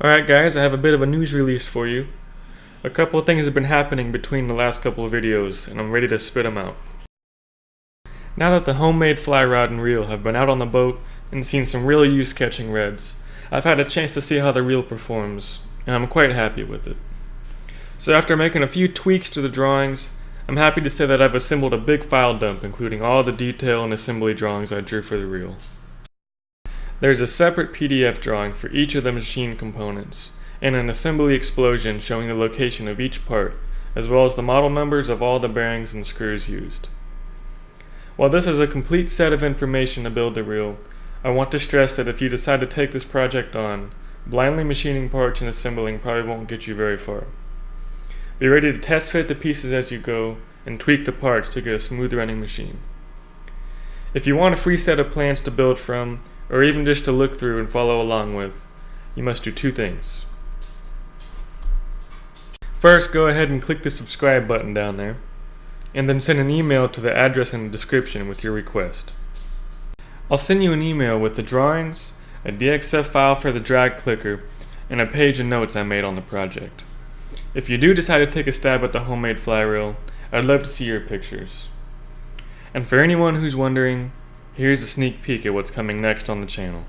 Alright guys, I have a bit of a news release for you. A couple of things have been happening between the last couple of videos, and I'm ready to spit them out. Now that the homemade fly rod and reel have been out on the boat and seen some real use catching reds, I've had a chance to see how the reel performs, and I'm quite happy with it. So after making a few tweaks to the drawings, I'm happy to say that I've assembled a big file dump including all the detail and assembly drawings I drew for the reel. There's a separate PDF drawing for each of the machine components, and an assembly explosion showing the location of each part, as well as the model numbers of all the bearings and screws used. While this is a complete set of information to build the reel, I want to stress that if you decide to take this project on, blindly machining parts and assembling probably won't get you very far. Be ready to test fit the pieces as you go, and tweak the parts to get a smooth running machine. If you want a free set of plans to build from, or even just to look through and follow along with, you must do two things. First, go ahead and click the subscribe button down there, and then send an email to the address in the description with your request. I'll send you an email with the drawings, a DXF file for the drag clicker, and a page of notes I made on the project. If you do decide to take a stab at the homemade fly reel, I'd love to see your pictures. And for anyone who's wondering, here's a sneak peek at what's coming next on the channel.